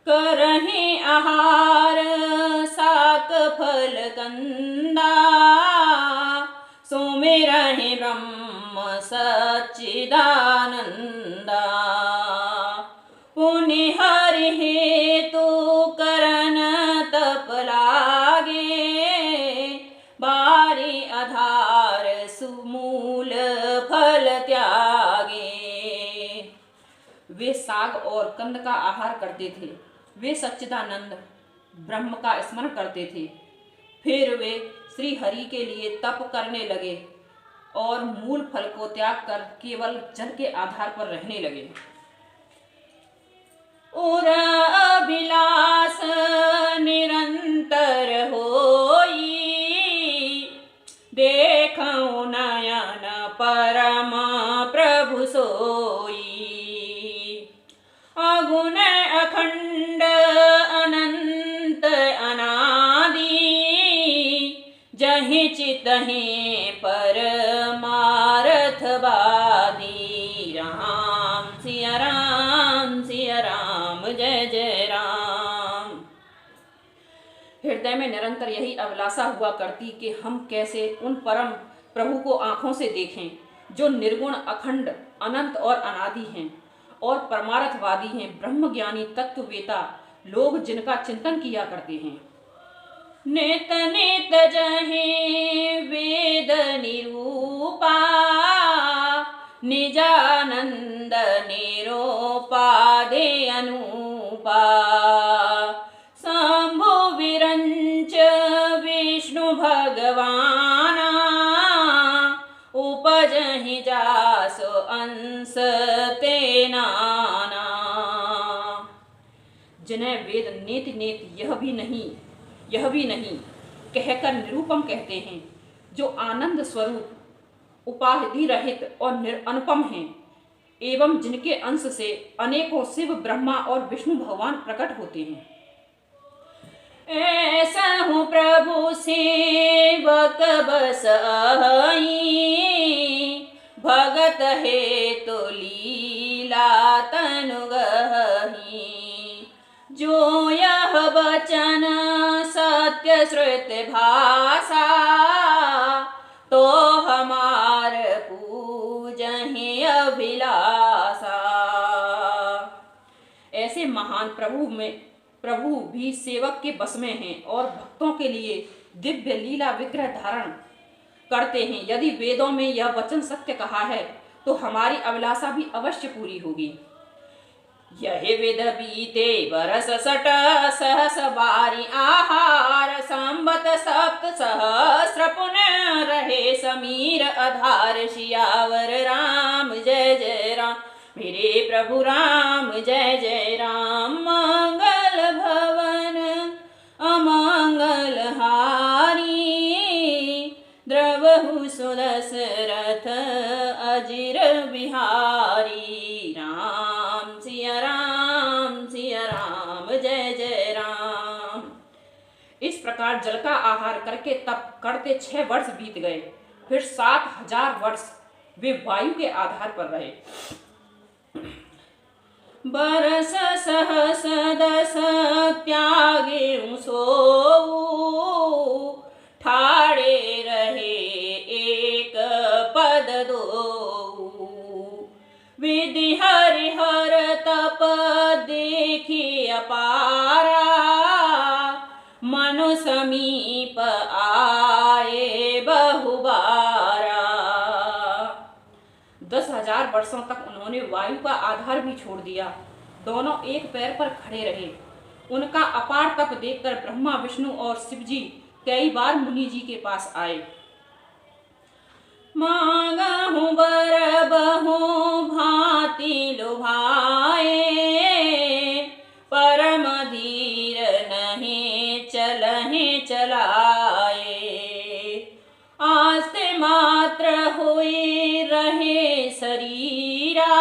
करहि आहार साक फल कंदा, सुमिरहि ब्रह्म सच्चिदानंदा। पुनि हरि हेतु करन तप लागे, बारी आधार सुमूल फल त्यागे। वे साग और कंद का आहार करते थे। वे सच्चिदानंद ब्रह्म का स्मरण करते थे। फिर वे श्री हरि के लिए तप करने लगे और मूल फल को त्याग कर केवल जल के आधार पर रहने लगे। उर अभिलाष निरंतर होई, देखऊं नयन परम प्रभु सोई। अगुण अखंड अनंत अनादि, जहि चितहि परमार्थवादी। राम सिया राम जय जय राम। हृदय में निरंतर यही अभिलाषा हुआ करती कि हम कैसे उन परम प्रभु को आंखों से देखें, जो निर्गुण अखंड अनंत और अनादि हैं और परमार्थवादी हैं, ब्रह्मज्ञानी तत्ववेता लोग जिनका चिंतन किया करते हैं। नित नित जहि वेद निरूपा, निजानंद निरोपादे अनूपा। शंभु विरंच विष्णु भगवाना, उपजहि जासो अंश ते नाना। जिन्हें वेद नेति नेति यह भी नहीं कहकर निरूपम कहते हैं, जो आनंद स्वरूप उपाधि रहित और अनुपम हैं, एवं जिनके अंश से अनेकों शिव ब्रह्मा और विष्णु भगवान प्रकट होते हैं। ऐसा हूँ प्रभु सेवक बस आई, भगत हेतु लीला तनु गही। जो यह वचन सत्य श्रुत भाषा, तो हमार पूजहि अभिलाषा। ऐसे महान प्रभु भी सेवक के बस में हैं और भक्तों के लिए दिव्य लीला विग्रह धारण करते हैं। यदि वेदों में यह वचन सत्य कहा है तो हमारी अभिलाषा भी अवश्य पूरी होगी। यही विध बीते बरस सट सहस बारी आहार, संबत सप्त सहस्र पुण्य रहे समीर आधार। सियावर राम जय जय राम, मेरे प्रभु राम जय जय राम। मंगल भवन अमंगल हारी, द्रवहु सुदशरथ अजिर बिहारी। राम सिया राम जय जय राम। इस प्रकार जल का आहार करके तप करते 6 वर्ष बीत गए। फिर 7000 वर्ष वे वायु के आधार पर रहे। बरस सहस दस त्यागे सोऊ, ठाड़े रहे एक पद दो। विधि हरिहर तप देखी अपारा, मनु समीप आए बहुबारा। 10,000 वर्षों तक उन्होंने वायु का आधार भी छोड़ दिया। दोनों एक पैर पर खड़े रहे। उनका अपार तप देखकर ब्रह्मा विष्णु और शिवजी कई बार मुनि जी के पास आए। मांगहु वर बहु भांति लुभाए, परम धीर नहीं चलहि चलाए। आस्ते मात्र हुई रहे शरीरा,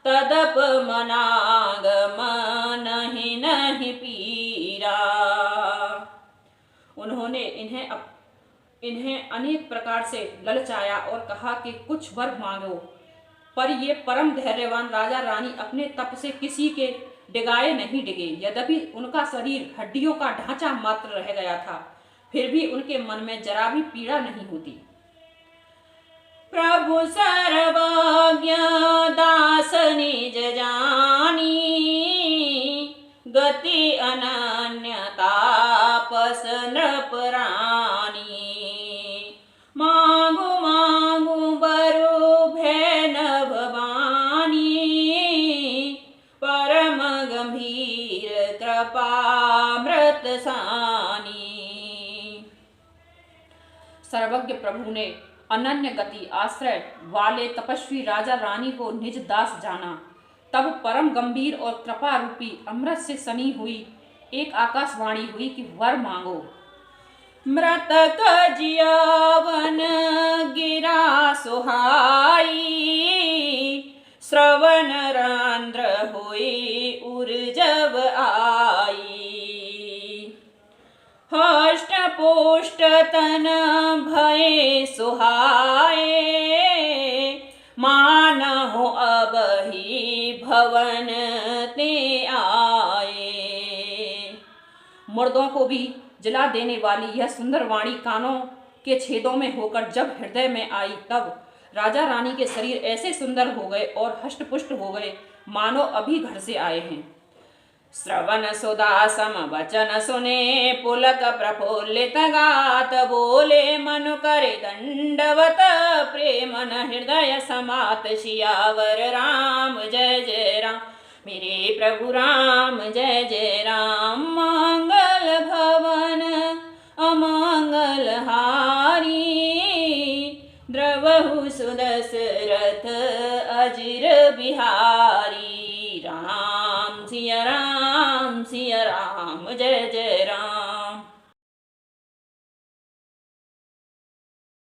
तदप मनागम नहीं पीरा। उन्होंने इन्हें अनेक प्रकार से ललचाया और कहा कि कुछ वर मांगो, पर ये परम धैर्यवान राजा रानी अपने तप से किसी के डिगाए नहीं डिगे। यद्यपि उनका शरीर हड्डियों का ढांचा मात्र रह गया था, फिर भी उनके मन में जरा भी पीड़ा नहीं होती। प्रभु सर्वज्ञ दास निज जानी, गति अनन्य तापस नृप रानी। मांगू मांगू बरु भय नभ बानी, परम गंभीर कृपामृत सानी। सर्वज्ञ प्रभु ने अनन्य गति आश्रय वाले तपस्वी राजा रानी को निज दास जाना। तब परम गंभीर और कृपा रूपी अमृत से सनी हुई एक आकाशवाणी हुई कि वर मांगो। मृतक जियावन गिरा सुहाई, श्रवण रंध्र हुई उर्जव आई। हष्ट पुष्ट तन भय सुहाए, मानहु अब ही भवन ते आए। मुर्दों को भी जला देने वाली यह सुंदर वाणी कानों के छेदों में होकर जब हृदय में आई, तब राजा रानी के शरीर ऐसे सुंदर हो गए और हष्टपुष्ट हो गए मानो अभी घर से आए हैं। श्रवण सुधा सम वचन सुने, पुलक प्रफुल्लित गात बोले, मनु करे दंडवत प्रेमन हृदय समात। सियावर राम जय जय राम, मेरे प्रभु राम जय जय राम। मंगल भवन अमंगल हारी, द्रवहु सुदशरथ अजिर बिहारी। राम सिया राम जय जय राम।